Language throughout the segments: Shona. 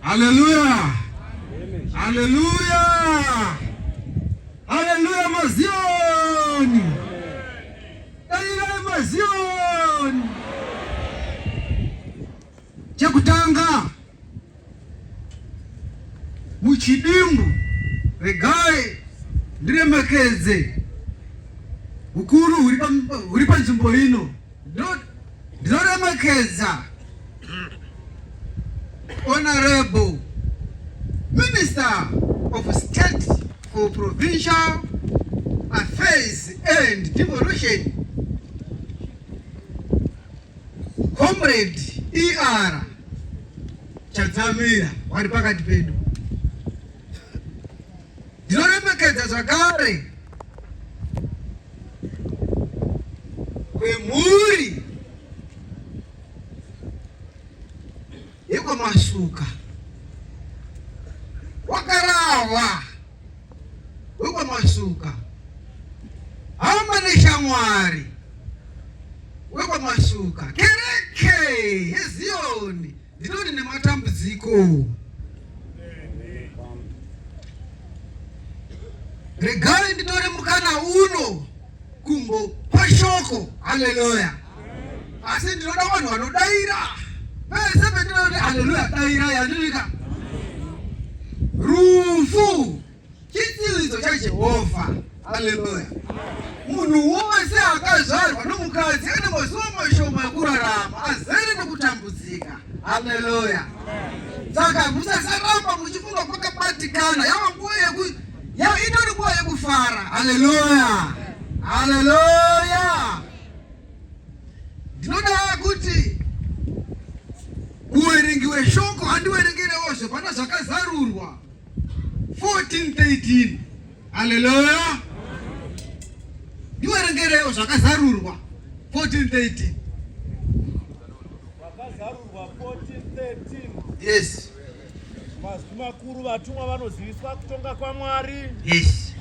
Haleluya, haleluya, haleluya. Mazioni daira mazioni. Chekutanga muchidimbu regai ndiremekeze ukuru uri panzvimbo ino ndoremekeza Honorable Minister of State for Provincial Affairs and Devolution, Comrade E.R. Chadzamira wari pakati pedu. Ndinoremekedza zvakare kwemhuri yekwamasuka, wakarava wekwamasuka, hama neshamwari wekwamasuka, kereke yeZioni. Ndinoti nematambudziko, regai nditore mukana uno kumbopa shoko. Haleluya. Asi ndinoda vanhu vanodaira pese pendinoti haleluya, daira yandinika rufu chitsiridzo chaJehovha. Haleluya. Munhu wose akazvarwa nomukadzi ane mazuva mashoma ekurarama, azere nekutambudzika. Haleluya. Saka musasaramba muchifunga kwakabatikana, yava nguva itori nguva yekufara. Haleluya, haleluya. Ndinoda kuti kuverengiwe shoko handiverengerewozve pana zvakazarurwa 14:13. Haleluya. Ndiverengerewo zvakazarurwa 14:13. Zvakazarurwa 14:13. Yes. Mazwi makuru vatumwa vanoziviswa kutonga kwaMwari. Yes.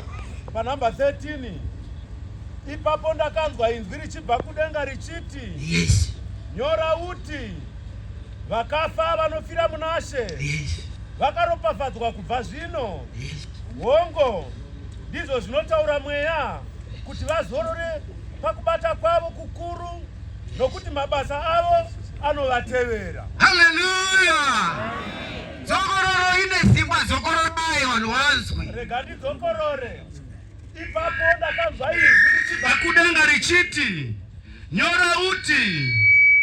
Panamba 13. Ipapo ndakanzwa inzwi richibva kudenga richiti, yes, nyora uti vakafa vanofira muna She, yes, vakaropafadzwa kubva zvino. yes, Hongo ndizvo zvinotaura Mweya, kuti vazorore pakubata kwavo kukuru, nokuti mabasa avo anovatevera. Haleluya. Dzokororo ine simba, dzokororo nayo vanhu vanzwi. Rega ndidzokorore. Ipapo ndakanzwa inzwi richibva kudenga richiti, nyora uti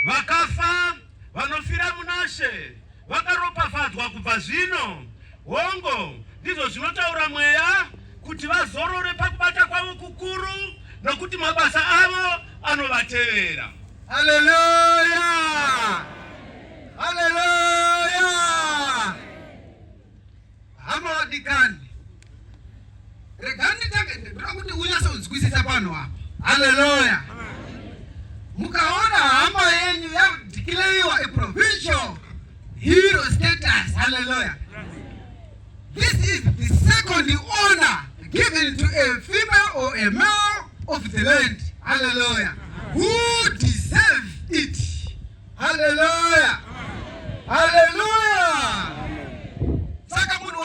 vakafa vanofira muna She, vakaropafadzwa kubva zvino. Hongo ndizvo zvinotaura Mweya, kuti vazorore pakubata kwavo kukuru, nokuti mabasa avo anovatevera. Haleluya, haleluya. Hama vadikani, regani tange kuti unyatsokunzwisisa pano apa. Haleluya. Mukaona hama yenyu yadeclareiwa a provincial hero status. Haleluya. This is the second honor given to a female or a male of the land. Hallelujah. Who deserve it. Hallelujah. Hallelujah. Saka munhu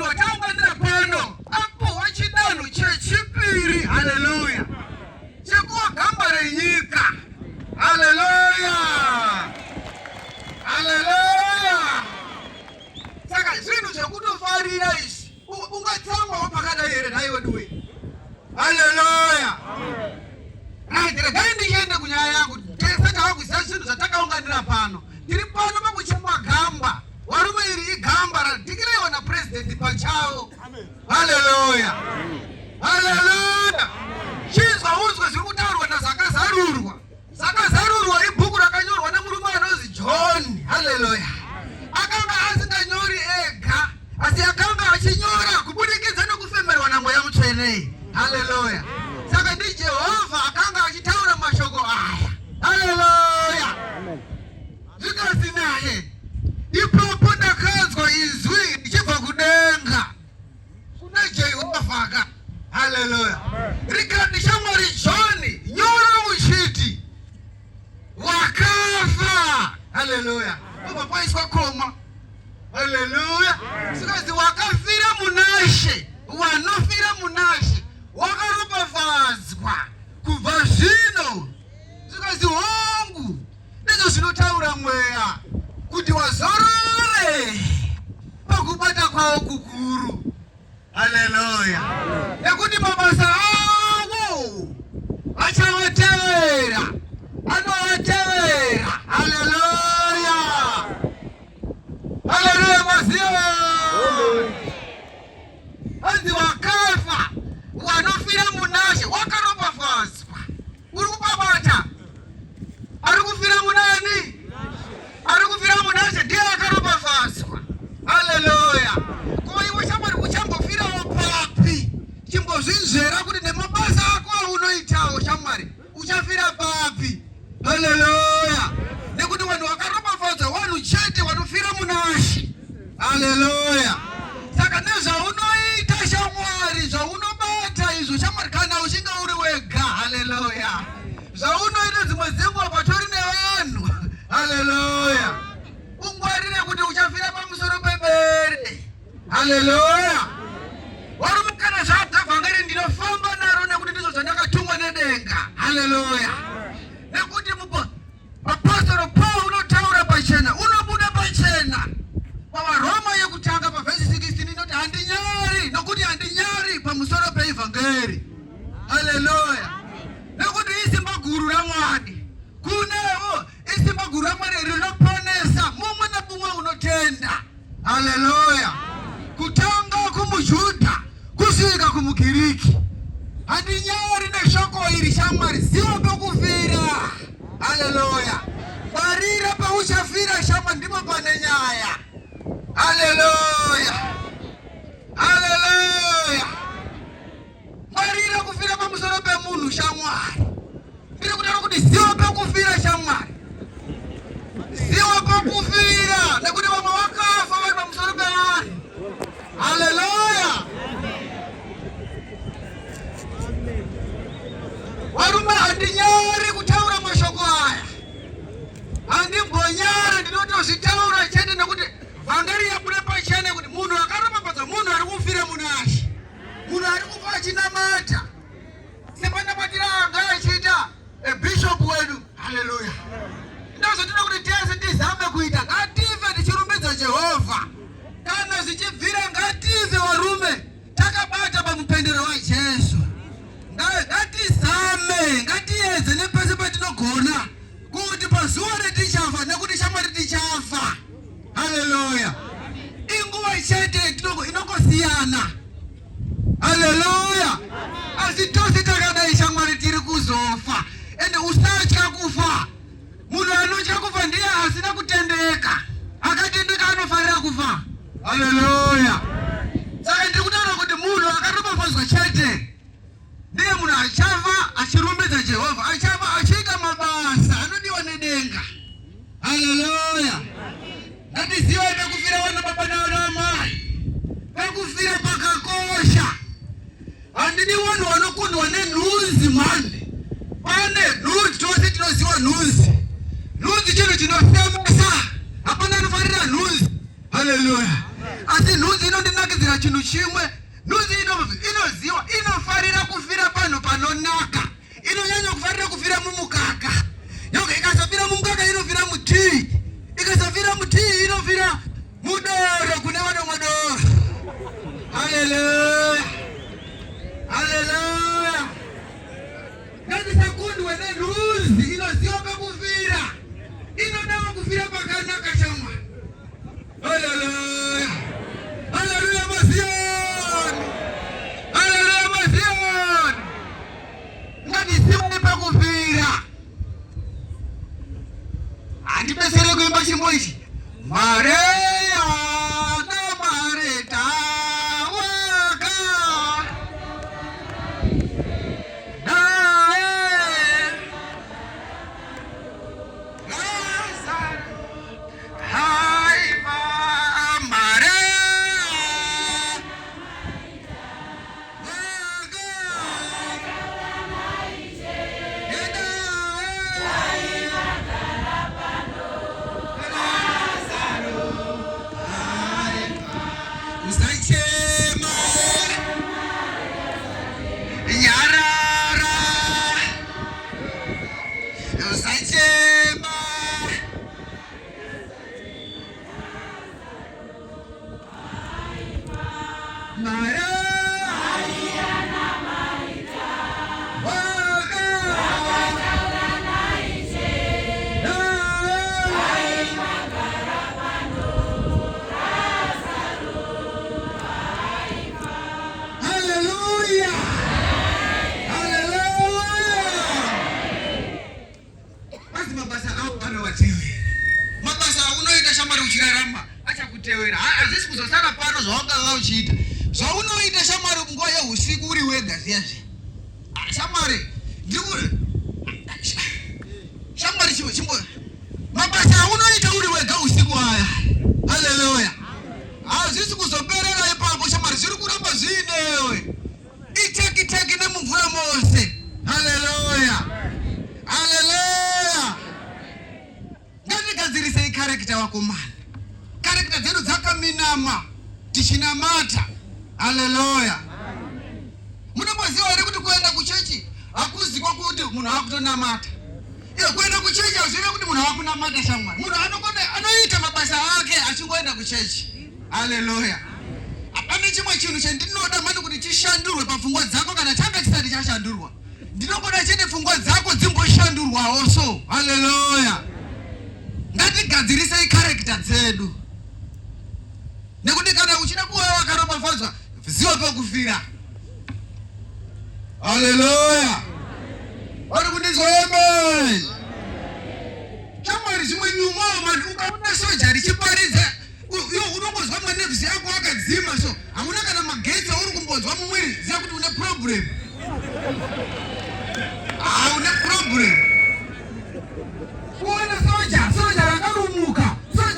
wataunganira pano apo wachidano chechipiri. Hallelujah. Chekugamba renyika. Hallelujah. Hallelujah. Saka zvinhu zvekutofarira izvi ungatsamwawo pakadai here nhaiwe duwe. Haleluya. Regai ndiende kunyaya yangu. Saka wakuziva zvinhu zvatakaunganira pano. Tiri pano pakuchemwa gamba. Warume iri igamba radhikireiwa naPresident pachawo. Haleluya. Haleluya. Chizwa uzwe zviri kutaurwa nazakazarurwa. Zakazarurwa ibhuku rakanyorwa nemurume anonzi John. Haleluya. Akanga asinganyori ega, asi akanga achinyora kubudikidza nokufemerwa naMweya Mutsvene. Haleluya. Saka ndiJehovha akanga achitaura mashoko aya. Haleluya. Zvikasi naye ipapo ndakanzwa inzwi richibva kudenga kuna Jehovha. Haleluya. Rikati shamwari John, nyora uchiti vakafa. Haleluya. Baba paiswa koma Haleluya. Sikazi wakafira munashe, wanofira munashe, wakaropa vazwa kubva zvino. Sikazi hongu ndizvo zvinotaura mweya kuti wazorore pakubata kwawo kukuru. Haleluya. Nekuti mabasa avo achavatevera, anovatevera. Haleluya. Haleluya maziwa. Hanzi wakafa wanofira munashe wakaropa vazwa. Uri kupabata? Ari kufira munani? Ari kufira munashe ndiye akaropa vazwa. Haleluya. Kwa iwe shamari uchambofirawo papi? Chimbozvinzvera kuti nemabasa ako aunoitawo shamari uchafira papi? Haleluya. Nekuti vanhu vakaropa vazwa vanhu chete vanofira munashe. Haleluya. Saka nezvaunoita shamwari, zvaunobata izvo shamwari, kana uchinge uri wega. Haleluya. Zvaunoita dzimwe dzenguva patori nevanhu. Haleluya. Ungwarire kuti uchafira pamusoro pebere. Haleluya. Varume kana zvabva ngari ndinofamba naro nekuti ndizvo zvandakatumwa nedenga. Haleluya. Nekuti apostolo Paul unotaura pachena, unobuda pachena pavaroma yekutanga pavhesi 16 inoti handinyari, nokuti handinyari pamusoro peivhangeri. Haleluya. Nekuti isimba guru raMwari, kunewo isimba guru raMwari rinoponesa mumwe nemumwe unotenda. Haleluya. Kutanga kumujudha kusvika kumugiriki. Handinyari neshoko iri shamwari, ziva pekufira. Haleluya. Barira pauchafira shamwari ndipo pane nyaya. Haleluya. Haleluya. Barira kufira pamusoro pemunhu shamwari. Ndiri kutaura kuti ziva pekufira shamwari. Ziva pekufira nekuti vamwe vakafa vari pamusoro pevari. Haleluya. Varume handinyari kutaura mashoko aya. Handimbonyari, ndinotozvitaura chete nekuti vhangeri yabuda pachena kuti munhu akaropa vazwa, munhu ari kufira munashe, munhu ari kufa achinamata sepanamatira anga achiita bishop wedu. Haleluya. Ndozvotinoda kuti tese tizame kuita, ngatife tichirumbidza Jehovha. Kana zvichibvira ngatife varume takabata pamupendero waJesu. Ngatizame, ngatiedze nepese patinogona kuti pazuva retichafa, nekuti shamwari tichafa. Haleluya. Inguva chete inongosiyana. Haleluya. Asi tose takadai shamwari tiri kuzofa. Ende usatya kufa. Munhu anotya kufa ndiye asina kutendeka. Akatendeka anofanira kufa. Haleluya. Saka ndiri kutaura kuti munhu akaropa vazwa chete ndiye munhu achafa achirumbidza Jehovha, achafa achiita mabasa anodiwa nedenga. Haleluya. Ngatizive pekufira vana baba navanamai. Pekufira pakakosha. Handidi vanhu vanokundwa nenhunzi mani. Pane nhunzi, tose tinoziva nhunzi. Nhunzi chinhu chinofemesa. Hapana anofarira nhunzi. Haleluya. Asi nhunzi inondinakidzira chinhu chimwe. Nhunzi inoziva, inofarira kufira panhu panonaka. Inonyanya kufarira kufira mumukaka. Yoga ikasafira mumukaka inofira mutii. Ikasafira mutii inofira mudoro kune vana madoro. Haleluya. Haleluya. Ngatisakundwe nenhunzi inoziva pekufira. Inodawa kufira pakanaka shamwari. Haleluya. Haleluya Masiyoni. Haleluya Masiyoni. Ngatizive pekufira. Handipesere kuimba chimbo ichi. Mareya namareta waka. Nae. Lazaro. Haiva Mareya. Waka. Lazaro. usachema nyarara usachema mara mabasa unoita shamwari uchirarama achakutevera hazvisi kuzosara pano zvawanga uchiita zvaunoita shamwari munguva yeusiku uri wega ziyazve shamwari ndikuri shamwari chimbo mabasa aunoita uri wega usiku aya haleluya hazvisi kuzoperera ipapo shamwari zviri kuramba zviinewe itekiteki nemumvura mose haleluya haleluya ngatigadzirisei karekita wakomana karekita dzedu dzakaminama tichinamata haleluya munomboziva here kuti kuenda kuchechi hakuzi kwakuti munhu akutonamata iyo kuenda kuchechi hazvive kuti munhu akunamata shamwari munhu anoita mabasa ake achingoenda kuchechi haleluya hapane chimwe chinhu chandinoda mani kuti chishandurwe papfungwa dzako kana changa chisati chashandurwa ndinogoda chete pfungwa dzako dzimboshandurwawo so haleluya ngatigadzirisei karekita dzedu nekuti kana uchida kuva wakaropafadzwa ziva pekufira haleluya vari kundinzwa amen shamwari zvimwe nyumwawo mani ukaona soja richiparidza iwo unongozwa manevhisi yako akadzima so hamuna kana magetsi auri kumbonzwa mumwiri ziva kuti une problem une problem kuona soja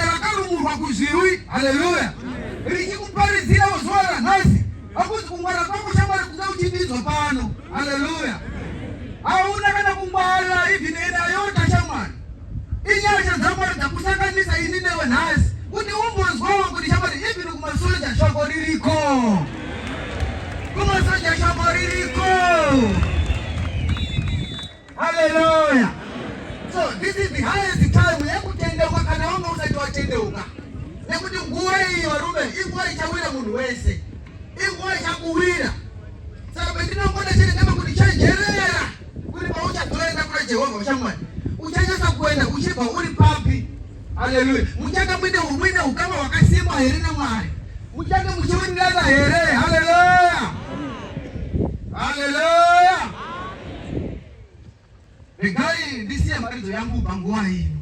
rakarumurwa kuzviwi haleluya richikuparidzira zuva ranhasi hakuzi kungwara kwako shamwari kuda uchindidzwa pano haleluya hauna kana kungwara ivhini enayota shamwari inyasha dzamwari dzakusanganisa ini newe nhasi kuti umbonzwawo kuti shamwari ivhini kumasoja shoko ririko kumasoja shoko ririko haleluya so this is the highest time yekutendeuka kana wanga usati watendeuka nekuti nguva iyi varume inguva ichawira munhu wese inguva ichakuwira saka pendinongoda chete ndema kuti chajerera kuti pauchazoenda kuna jehovha ushamwari uchanyasa kuenda uchibva uri papi haleluya muchanga muine ukama hwakasimba here namwari muchange muchiwirirana here haleluya haleluya regai ndisiye maridzo yangu panguva ino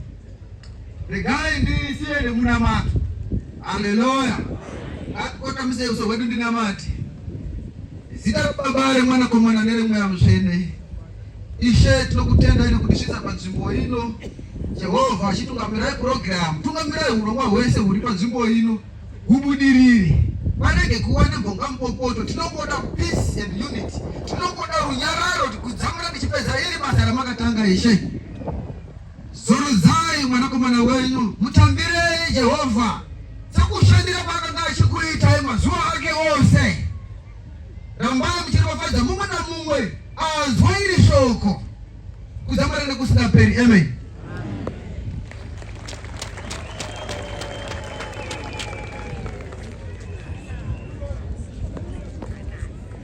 regai ndisiye nemunamato haleluya ngatikotamise uso hwedu ndinamati zita rababa remwanakomana neremweya mutsvene ishe tinokutendai nekutisvitsa panzvimbo ino jehovha achitungamirai purogiramu tungamirai urongwa hwese huri panzvimbo ino hubudirire parege kuva negonga mupopoto tinongoda peace and unity tinongoda runyararo kudzamura tichipedza iri basa ramakatanga ishe zorudzai mwanakomana wenyu mutambirei jehovha sekushandira paakanga achikuitai mazuva ake ose rambai muchiripafadza mumwe namumwe azwa iri shoko kudzamura nekusingaperi amen.